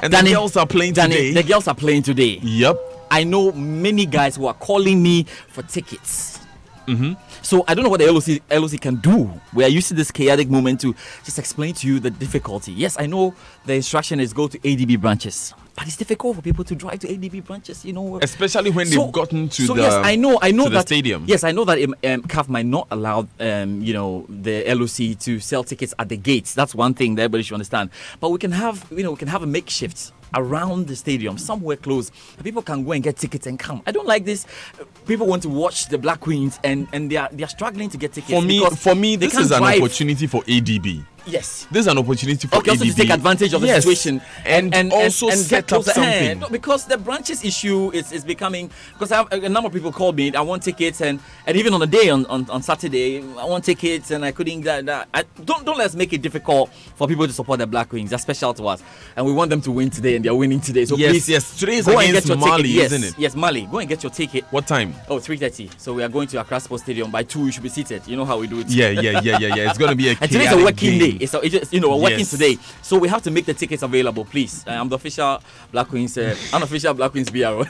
And the girls are playing today. The girls are playing today. Yep. I know many guys who are calling me for tickets. So I don't know what the LOC can do. We are using this chaotic moment to just explain to you the difficulty. Yes, I know the instruction is go to ADB branches. But it's difficult for people to drive to ADB branches, you know. Especially when they've gotten to the yes, I know to that the stadium. Yes, I know that CAF might not allow the LOC to sell tickets at the gates. That's one thing that everybody should understand. But we can have a makeshift around the stadium, somewhere close. People can go and get tickets and come. I don't like this. People want to watch the Black Queens and they are struggling to get tickets. For me, this is an opportunity for ADB. Yes, this is an opportunity for ADB also to take advantage of the situation and also set up something. No, because the branches issue is becoming, because I have a number of people called me. I want tickets and even on the day on Saturday I want tickets and I couldn't. Don't let's make it difficult for people to support the Black Queens. They're special to us and we want them to win today and they're winning today. So please, today is against Mali, isn't it? Yes, Mali. Go and get your ticket. What time? 3:30. So we are going to Accra Sports Stadium. By 2 you should be seated. You know how we do it. Yeah. It's going to be a and today's a working day. It's we're working today, so we have to make the tickets available, please. I'm the official Black Queens, unofficial Black Queens BRO.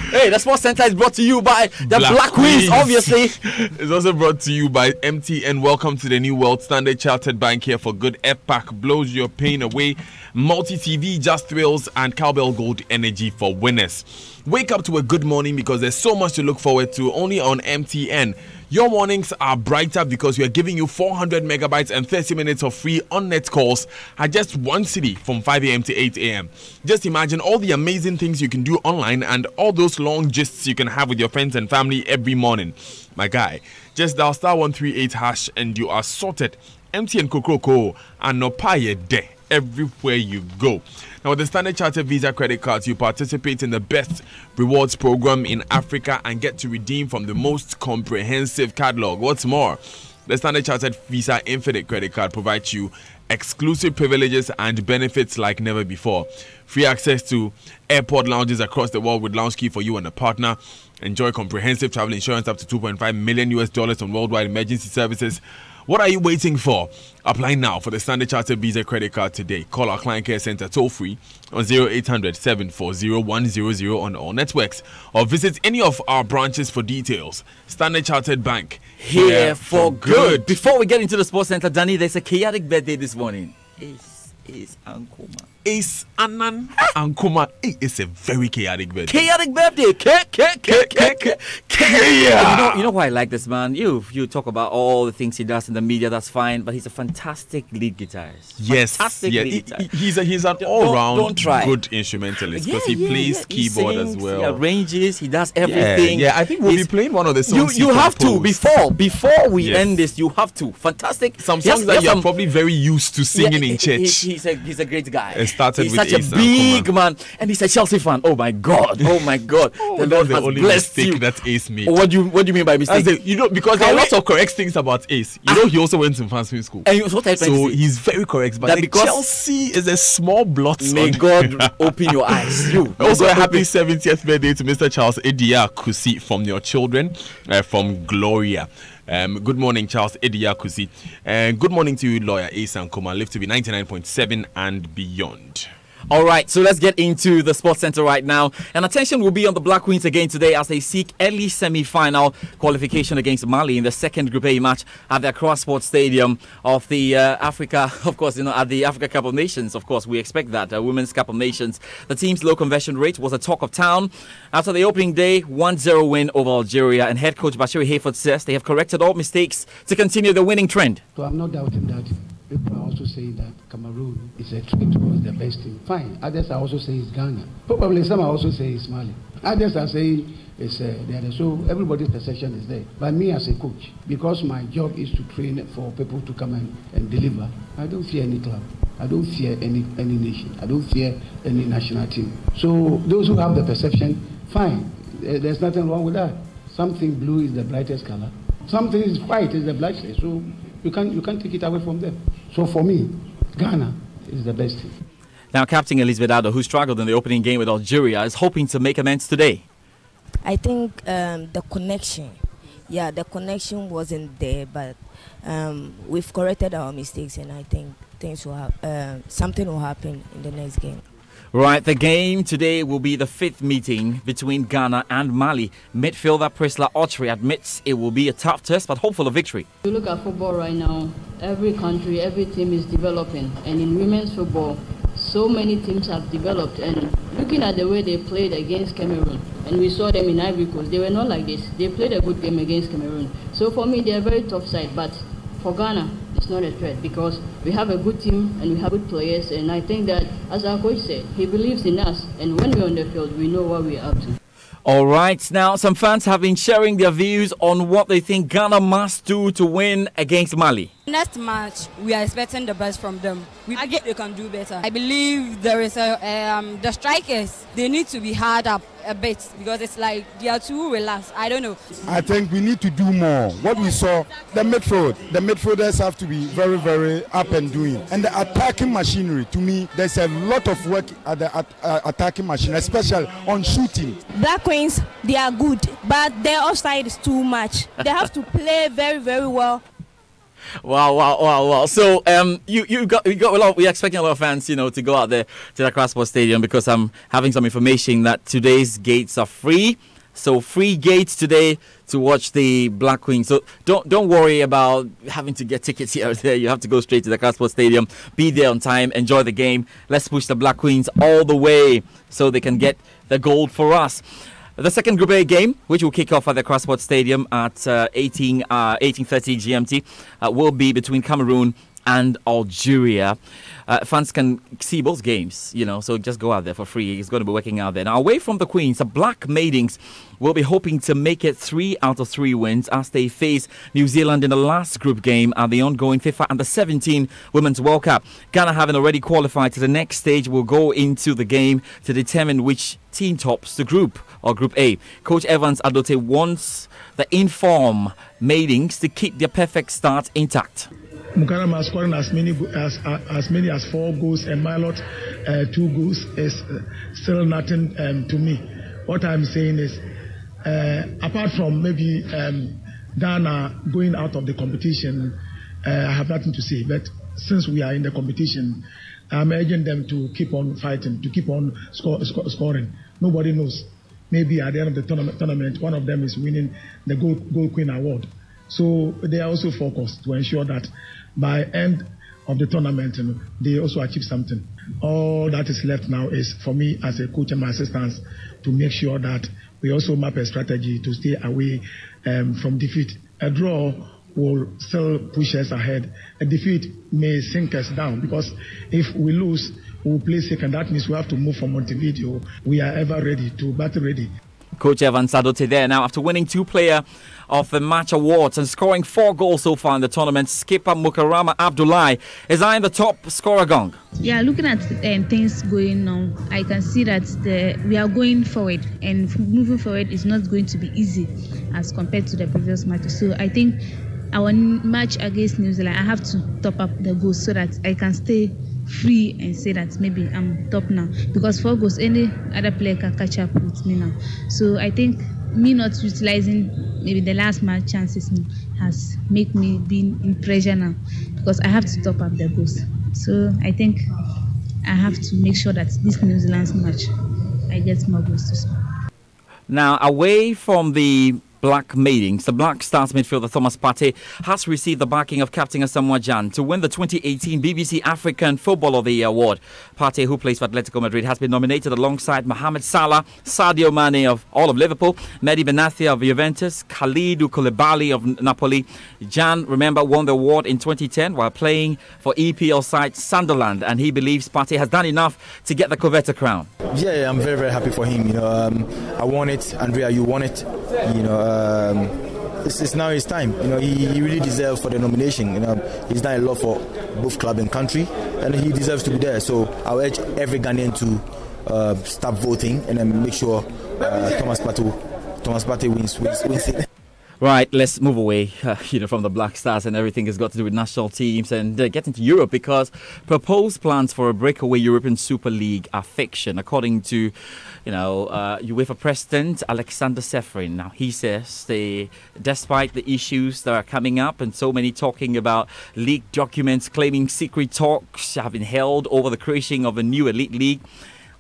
Hey, the Sports Center is brought to you by the Black Queens, obviously. It's also brought to you by MTN. Welcome to the new world. Standard Chartered Bank here for good. FPAC blows your pain away. Multi-TV, Just Thrills, and Cowbell Gold Energy for winners. Wake up to a good morning because there's so much to look forward to only on MTN. Your mornings are brighter because we are giving you 400 megabytes and 30 minutes of free on-net calls at just 1 cedi from 5 a.m. to 8 a.m. Just imagine all the amazing things you can do online and all those long gists you can have with your friends and family every morning. My guy, just dial *138# and you are sorted. MTN Kokroko and no paye de everywhere you go. Now, with the Standard Chartered Visa credit cards, you participate in the best rewards program in Africa and get to redeem from the most comprehensive catalog. What's more, the Standard Chartered Visa Infinite credit card provides you exclusive privileges and benefits like never before. Free access to airport lounges across the world with Lounge Key for you and a partner. Enjoy comprehensive travel insurance up to $2.5 million on worldwide emergency services. What are you waiting for? Apply now for the Standard Chartered Visa credit card today. Call our client care center toll free on 0800 740 100 on all networks or visit any of our branches for details. Standard Chartered Bank, here for good. Before we get into the Sports Center, Danny, there's a chaotic birthday this morning. Ace Ankuma. Ace Anan Ankuma. It's a very chaotic birthday. Chaotic birthday. You know why I like this man? You talk about all the things he does in the media, that's fine, but he's a fantastic lead guitarist. Yes. He's an all-round good instrumentalist because he plays keyboard as well. He arranges, he does everything. Yeah, I think we'll be playing one of the songs you have to before we end this. You have to. Fantastic. Some songs that you're probably very used to singing in church. He's a great guy. It started he's with such a big man, and he's a Chelsea fan. Oh my God! The Lord has blessed you. That Ace made. What do you mean by mistake? Because there are lots of correct things about Ace. He also went to fancy school. And so he's very correct. But Chelsea is a small blot. May God open your eyes. Also, a happy 70th birthday to Mr. Charles Edia Kusi from your children, from Gloria. Good morning, Charles Edia Kusi. Good morning to you, lawyer Ace Ankuma. Live to be 99.7 and beyond. All right, so let's get into the Sports Center right now. And attention will be on the Black Queens again today as they seek early semi-final qualification against Mali in the second Group A match at the Accra Sports Stadium of the Africa, of course, at the Africa Cup of Nations. Of course, we expect that, Women's Cup of Nations. The team's low conversion rate was a talk of town after the opening day 1-0 win over Algeria. And head coach Bashiri Hayford says they have corrected all mistakes to continue the winning trend. So I'm not doubting that. People are also saying that Cameroon is a trick towards the best team. Fine. Others are also saying it's Ghana. Probably some are also saying it's Mali. Others are saying is there. So everybody's perception is there. But me as a coach, because my job is to train for people to come and deliver, I don't fear any club. I don't fear any nation. I don't fear any national team. So those who have the perception, fine. There's nothing wrong with that. Something blue is the brightest color. Something is white is the blackest. So you can't take it away from them. So for me, Ghana is the best team. Now, Captain Elizabeth Addo, who struggled in the opening game with Algeria, is hoping to make amends today. I think the connection wasn't there, but we've corrected our mistakes, and I think something will happen in the next game. Right, the game today will be the 5th meeting between Ghana and Mali. Midfielder Priscilla Autry admits it will be a tough test, but hopeful of victory. You look at football right now, every country, every team is developing, and in women's football, so many teams have developed. And looking at the way they played against Cameroon, and we saw them in Ivory Coast, they were not like this. They played a good game against Cameroon. So for me, they're a very tough side, but for Ghana, it's not a threat because we have a good team and we have good players, and I think that, as our coach said, he believes in us, and when we're on the field, we know what we're up to. All right, now some fans have been sharing their views on what they think Ghana must do to win against Mali. Next match, we are expecting the best from them. I get they can do better. I believe there is the strikers, they need to be hard up a bit because it's like they are too relaxed. I don't know. I think we need to do more. What we saw, the midfielders have to be very, very up and doing. And the attacking machinery, to me, there's a lot of work at the attacking machine, especially on shooting. Black Queens, they are good, but their offside is too much. They have to play very, very well. Wow. So we're expecting a lot of fans, to go out there to the Accra Sports Stadium because I'm having some information that today's gates are free. So free gates today to watch the Black Queens. So don't worry about having to get tickets here or there. You have to go straight to the Accra Sports Stadium. Be there on time. Enjoy the game. Let's push the Black Queens all the way so they can get the gold for us. The second Group A game, which will kick off at the Accra Sports Stadium at 18:30 GMT, will be between Cameroon and Algeria. Fans can see both games, so just go out there for free. It's going to be working out there. Now, away from the Queens, the Black Maidens will be hoping to make it 3 out of 3 wins as they face New Zealand in the last group game at the ongoing FIFA Under-17 Women's World Cup. Ghana, having already qualified to the next stage, will go into the game to determine which team tops the group, or Group A. Coach Evans Adote wants the informed Maidens to keep their perfect start intact. Mukarama scoring as many as 4 goals and Milot 2 goals is still nothing to me. What I'm saying is, apart from maybe Ghana going out of the competition, I have nothing to say. But since we are in the competition, I'm urging them to keep on fighting, to keep on scoring. Nobody knows. Maybe at the end of the tournament, one of them is winning the Gold Queen Award. So they are also focused to ensure that by end of the tournament, they also achieve something. All that is left now is for me as a coach and my assistants to make sure that we also map a strategy to stay away from defeat. A draw will still push us ahead. A defeat may sink us down because if we lose, we will play second. That means we have to move from Montevideo. We are ever ready to battle ready. Coach Evans Adote there. Now, after winning 2 Player of the Match awards and scoring 4 goals so far in the tournament, skipper Mukarama Abdullahi is eyeing the top scorer gong. Yeah, looking at things going on, I can see that we are going forward, and moving forward is not going to be easy as compared to the previous matches. So I think our match against New Zealand, I have to top up the goals so that I can stay free and say that maybe I'm top now, because 4 goals, any other player can catch up with me now. So I think me not utilizing maybe the last match chances has made me be in pressure now, because I have to top up the goals. So I think I have to make sure that this New Zealand's match I get more goals to score. Now, away from the Black Maidens. The Black Stars midfielder Thomas Partey has received the backing of Captain Asamoah Gyan to win the 2018 BBC African Footballer of the Year award. Partey, who plays for Atletico Madrid, has been nominated alongside Mohamed Salah, Sadio Mane of all of Liverpool, Mehdi Benatia of Juventus, Kalidou Koulibaly of Napoli. Gyan, remember, won the award in 2010 while playing for EPL side Sunderland, and he believes Partey has done enough to get the Coveted crown. Yeah, I'm very, very happy for him. I won it. Andrea, you won it. It's now his time. He really deserves for the nomination. He's done a lot for both club and country, and he deserves to be there. So I'll urge every Ghanaian to start voting and then make sure Thomas Partey wins it. Right, let's move away from the Black Stars and everything has got to do with national teams and get into Europe, because proposed plans for a breakaway European Super League are fiction, according to UEFA President Alexander Seferin. Now, he says despite the issues that are coming up and so many talking about leaked documents claiming secret talks have been held over the creation of a new elite league,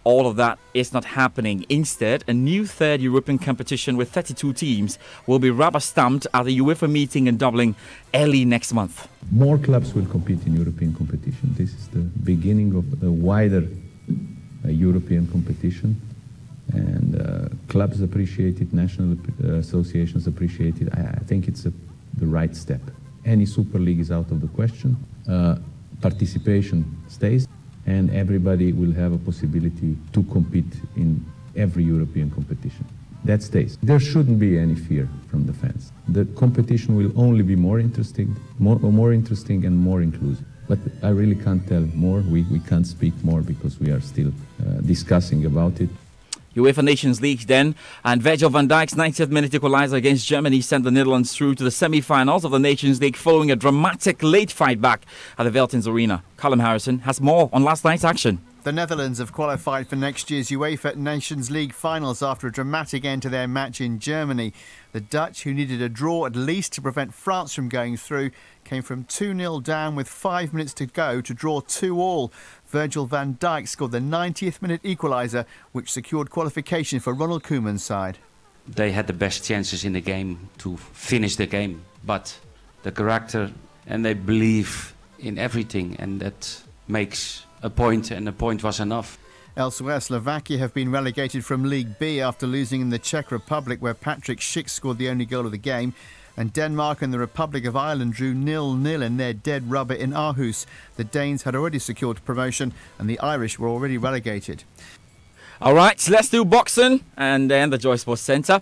all of that is not happening. Instead, a new third European competition with 32 teams will be rubber-stamped at the UEFA meeting in Dublin early next month. More clubs will compete in European competition. This is the beginning of a wider European competition. And clubs appreciate it, national associations appreciate it. I think it's the right step. Any Super League is out of the question. Participation stays, and everybody will have a possibility to compete in every European competition. That stays. There shouldn't be any fear from the fans. The competition will only be more interesting and more inclusive. But I really can't tell more. We can't speak more because we are still discussing about it. UEFA Nations League then, and Virgil van Dijk's 90th minute equaliser against Germany sent the Netherlands through to the semi-finals of the Nations League following a dramatic late fight back at the Veltins Arena. Callum Harrison has more on last night's action. The Netherlands have qualified for next year's UEFA Nations League finals after a dramatic end to their match in Germany. The Dutch, who needed a draw at least to prevent France from going through, came from 2-0 down with 5 minutes to go to draw 2-2. Virgil van Dijk scored the 90th minute equaliser, which secured qualification for Ronald Koeman's side. They had the best chances in the game to finish the game, but the character, and they believe in everything, and that makes a point, and the point was enough. Elsewhere, Slovakia have been relegated from League B after losing in the Czech Republic, where Patrick Schick scored the only goal of the game. And Denmark and the Republic of Ireland drew 0-0 in their dead rubber in Aarhus. The Danes had already secured promotion and the Irish were already relegated. All right, so let's do boxing and then the Joy Sports Centre.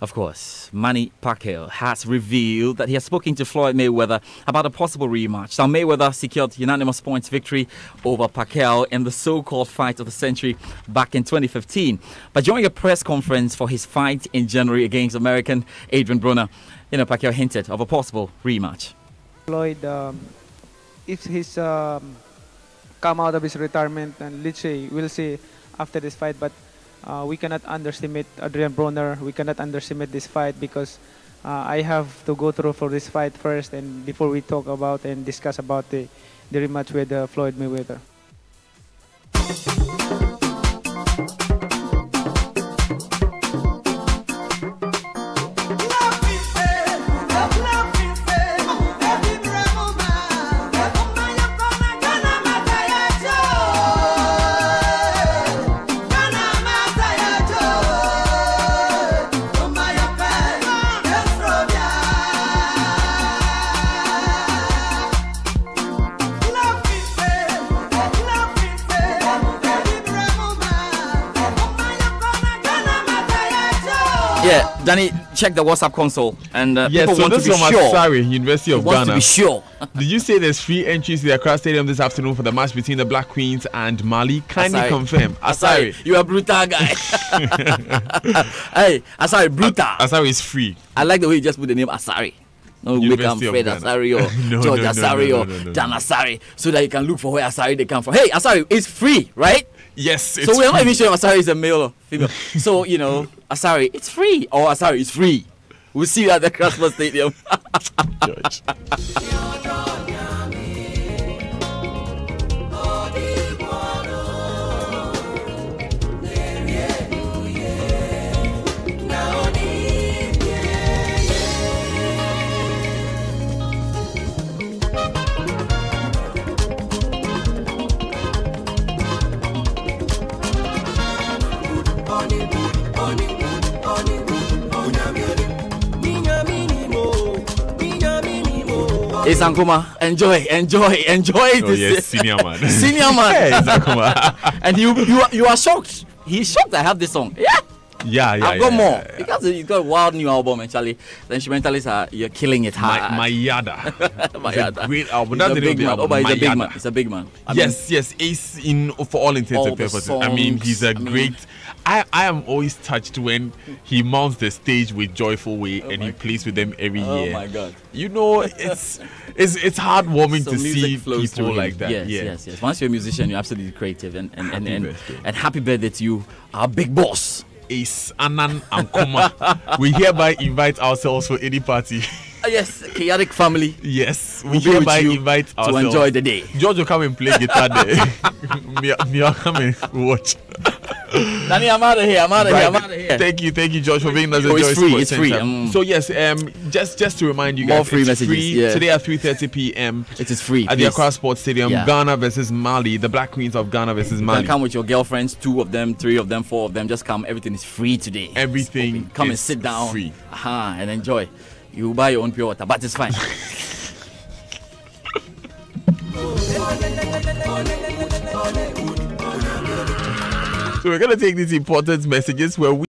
Of course, Manny Pacquiao has revealed that he has spoken to Floyd Mayweather about a possible rematch. Now, Mayweather secured unanimous points victory over Pacquiao in the so-called fight of the century back in 2015. But during a press conference for his fight in January against American Adrian Broner, Pacquiao hinted of a possible rematch. Floyd, if he's come out of his retirement, and let's say we'll see after this fight, but we cannot underestimate Adrian Broner. We cannot underestimate this fight because I have to go through for this fight first, and before we talk about and discuss about the rematch with Floyd Mayweather. Yeah, Danny, check the WhatsApp console. And yes, so this is from Asari, University of Ghana. To be sure. Did you say there's free entries to the Accra Stadium this afternoon for the match between the Black Queens and Mali? Kindly confirm. Asari. You are a brutal guy. Hey, Asari, brutal. Asari is free. I like the way you just put the name Asari. No, become Fred Asari or George Asari or Dan Asari, so that you can look for where Asari they come from. Hey, Asari, it's free, right? Yes, it's so we're not free. even sure if Asari is a male or female. So, Asari, it's free. Or Asari is free. We'll see you at the Christmas Stadium. George. It's Ankuma. Enjoy. Oh yes, senior man. Senior man. Yeah, it's Ankuma. And you are shocked. He's shocked I have this song. Yeah. I've got more. Because he's got a wild new album, actually. The instrumentalists you're killing it hard. Mayada. Mayada. Great album. He's That's a big man. He's a big man. Yes. Ace in for all intents and purposes. Songs, I mean, he's a great. I am always touched when he mounts the stage with Joyful Way and he plays with them every year. Oh my God! You know, it's heartwarming to see people like that. Yes. Once you're a musician, you're absolutely creative and happy birthday to you, our big boss. Ace Anan Ankuma. We hereby invite ourselves for any party. Yes, chaotic family. Yes, we hereby invite ourselves to enjoy the day. George will come and play guitar there. me I'll come and watch. Danny, I'm out of here. Thank you, George, for being us. It's free. So yes, just to remind you guys, more free messages. Free today at 3:30 p.m. It is free at the Accra Sports Stadium. Ghana versus Mali. The Black Queens of Ghana versus Mali. You can come with your girlfriends, 2 of them, 3 of them, 4 of them. Just come. Everything is free today. Everything. Come and sit down. Free. And enjoy. You buy your own pure water, but it's fine. So we're gonna take these important messages where we